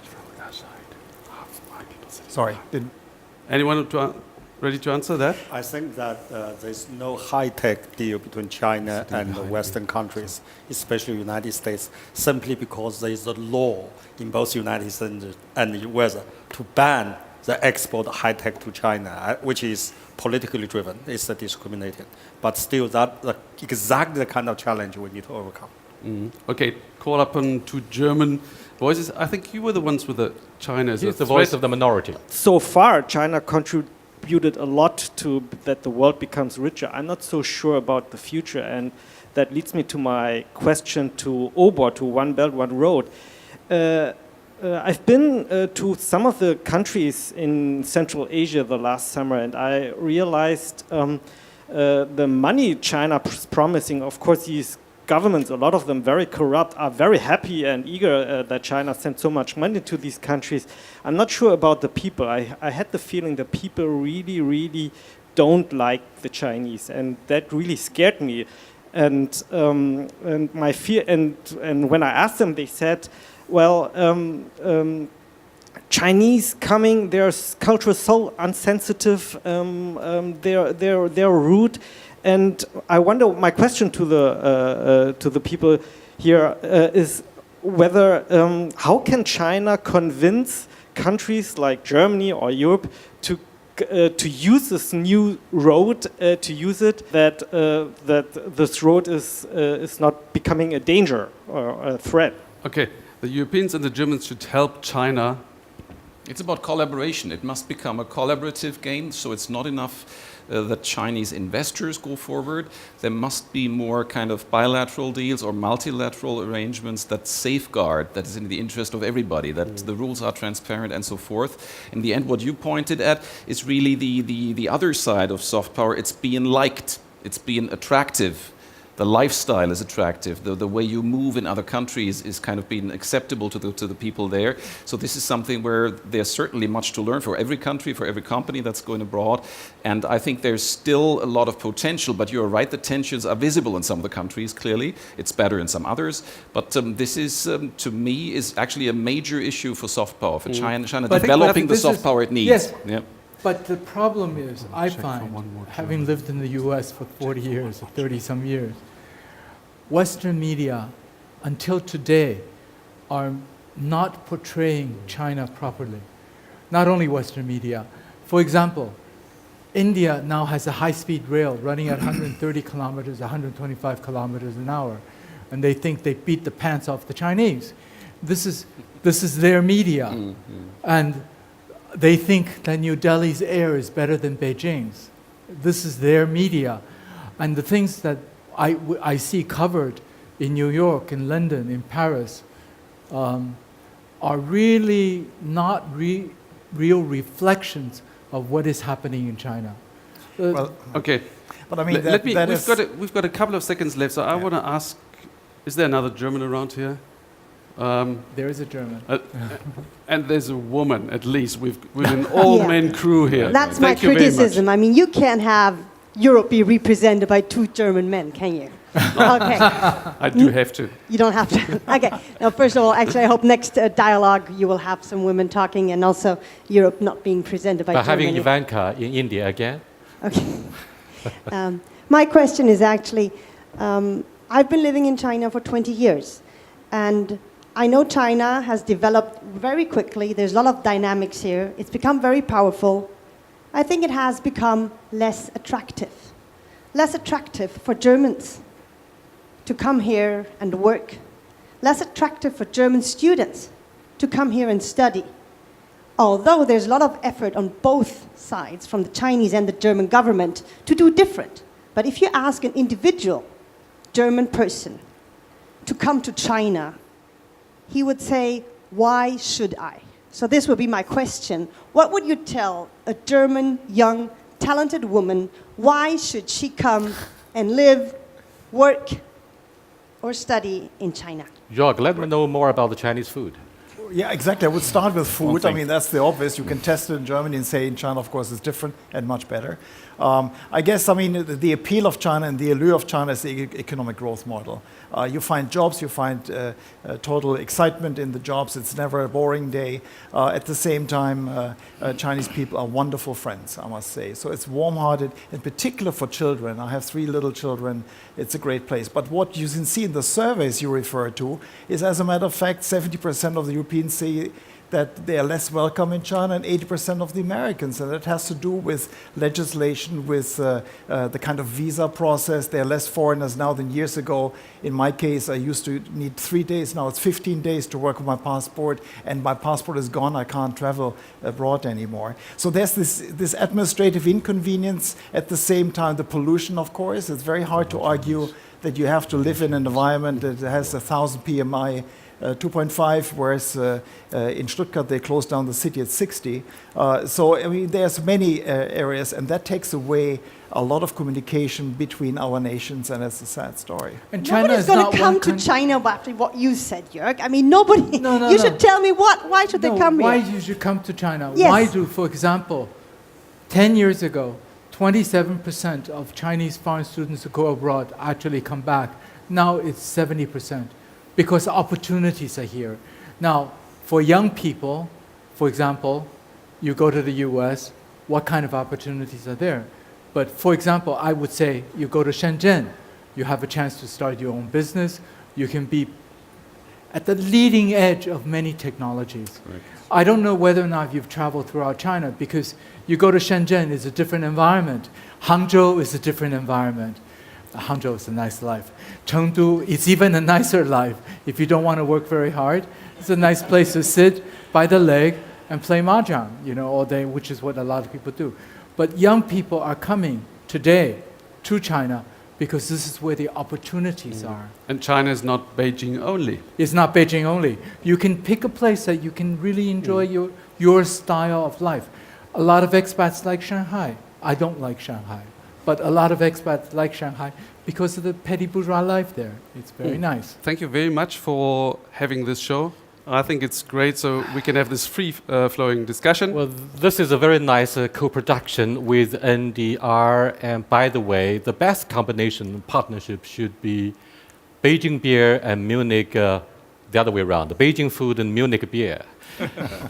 Sorry. Anyone ready to answer that? I think that there's no high-tech deal between China and the Western countries, especially the United States, simply because there is a law in both the United States and the US to ban the export of high-tech to China, which is politically driven. It's discriminated. But still, that's exactly the kind of challenge we need to overcome. Okay, call up on two German voices. I think you were the ones with the China as He's a the voice threat. of the minority. So far, China contributed a lot to that the world becomes richer. I'm not so sure about the future, and that leads me to my question to Obor, to One Belt, One Road. I've been to some of the countries in Central Asia the last summer, and I realized the money China is promising, of course, these governments, a lot of them very corrupt, are very happy and eager that China sent so much money to these countries. I'm not sure about the people. I had the feeling that people really, really don't like the Chinese, and that really scared me. And my fear, and when I asked them, they said, well, Chinese coming, their culture is so insensitive, they're rude. And I wonder, my question to the people here is whether, how can China convince countries like Germany or Europe to use this new road, to use it, that this road is not becoming a danger or a threat? Okay, the Europeans and the Germans should help China. It's about collaboration. It must become a collaborative game, so it's not enough that Chinese investors go forward. There must be more kind of bilateral deals or multilateral arrangements that safeguard that is in the interest of everybody, that the rules are transparent and so forth. In the end, what you pointed at is really the other side of soft power. It's being liked. It's being attractive. the lifestyle is attractive, the way you move in other countries is kind of being acceptable to the people there. So this is something where there's certainly much to learn for every country, for every company that's going abroad. And I think there's still a lot of potential, but you're right, the tensions are visible in some of the countries, clearly. It's better in some others. But this is, to me, is actually a major issue for soft power, for China But developing the this soft is- power it needs. Yes. Yeah. But the problem is, I find, having lived in the US for 40 years, or 30 some years, Western media, until today, are not portraying China properly. Not only Western media. For example, India now has a high-speed rail running at 130 kilometers, 125 kilometers an hour, and they think they beat the pants off the Chinese. This is their media, and they think that New Delhi's air is better than Beijing's. This is their media, and the things that I see covered in New York, in London, in Paris, are really not real reflections of what is happening in China. Well, Okay. but I mean, We've got a couple of seconds left, so I want to ask, is there another German around here? There is a German. And there's a woman, at least. We've an all-men crew here. That's my Thank you very much. criticism. I mean, you can't have Europe be represented by two German men, can you? Okay. I do have to. You don't have to. Okay. Now, first of all, actually, I hope next dialogue you will have some women talking, and also Europe not being presented by But having Germany. Ivanka in India again? Okay. My question is actually, I've been living in China for 20 years, and I know China has developed very quickly. There's a lot of dynamics here. It's become very powerful. I think it has become less attractive for Germans to come here and work, less attractive for German students to come here and study. Although there's a lot of effort on both sides, from the Chinese and the German government, to do different. But if you ask an individual German person to come to China, he would say, why should I? So this would be my question. What would you tell a German, young, talented woman, why should she come and live, work, or study in China? Jörg, let me know more about the Chinese food. Yeah, exactly. I would start with food. I thing. mean, that's the obvious. You can test it in Germany and say in China, of course, it's different and much better. I guess, I mean, the appeal of China and the allure of China is the economic growth model. You find jobs, you find total excitement in the jobs. It's never a boring day. At the same time, Chinese people are wonderful friends, I must say. So it's warm-hearted, in particular for children. I have 3 little children. It's a great place. But what you can see in the surveys you refer to is, as a matter of fact, 70% of the Europeans say that they are less welcome in China, and 80% of the Americans. And that has to do with legislation, with the kind of visa process. There are less foreigners now than years ago. In my case, I used to need 3 days. Now it's 15 days to work with my passport, and my passport is gone. I can't travel abroad anymore. So there's this administrative inconvenience. At the same time, the pollution, of course. It's very hard to argue that you have to live in an environment that has 1,000 PMI 2.5, whereas in Stuttgart they closed down the city at 60. So I mean, there's many areas, and that takes away a lot of communication between our nations, and it's a sad story. And China Nobody's is going not to come one to country. China after what you said, Jörg. I mean, nobody. No, you should tell me why should they come why here? you should come to China? Yes. Why do, for example, 10 years ago, 27% of Chinese foreign students who go abroad actually come back. Now it's 70%. Because opportunities are here. Now, for young people, for example, you go to the US, what kind of opportunities are there? But for example, I would say you go to Shenzhen, you have a chance to start your own business, you can be at the leading edge of many technologies. Right. I don't know whether or not you've traveled throughout China, because you go to Shenzhen, it's a different environment. Hangzhou is a different environment. Hangzhou is a nice life. Chengdu is even a nicer life. If you don't want to work very hard, it's a nice place to sit by the lake and play mahjong, all day, which is what a lot of people do. But young people are coming today to China because this is where the opportunities are. And China is not Beijing only. It's not Beijing only. You can pick a place that you can really enjoy your style of life. A lot of expats like Shanghai. I don't like Shanghai. but a lot of expats like Shanghai because of the petty bourgeois life there. It's very nice. Thank you very much for having this show. I think it's great, so we can have this free-flowing discussion. Well, this is a very nice co-production with NDR. And by the way, the best combination partnership should be Beijing beer and Munich, the other way around, the Beijing food and Munich beer.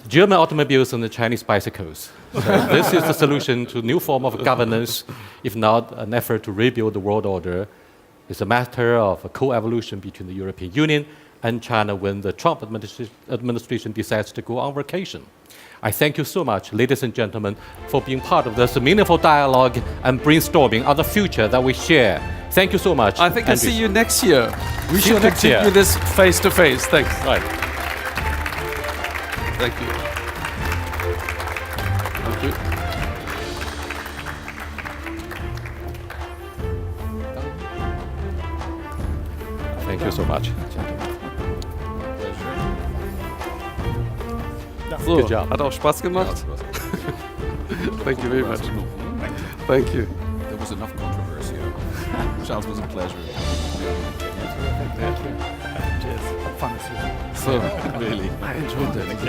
German automobiles and the Chinese bicycles. So this is the solution to a new form of governance, if not an effort to rebuild the world order. It's a matter of a co-evolution between the European Union and China when the Trump administration decides to go on vacation. I thank you so much, ladies and gentlemen, for being part of this meaningful dialogue and brainstorming on the future that we share. Thank you so much. I think I'll see you next year. We See you should next year. continue this face-to-face. Thanks. Right. Thank you. Thank you. Thank you so much. So, Good job. hat auch Spaß gemacht. Thank you very much. Thank you. There was enough controversy. Charles, was a pleasure. Cheers. Fun as usual. So, Really. I enjoyed that.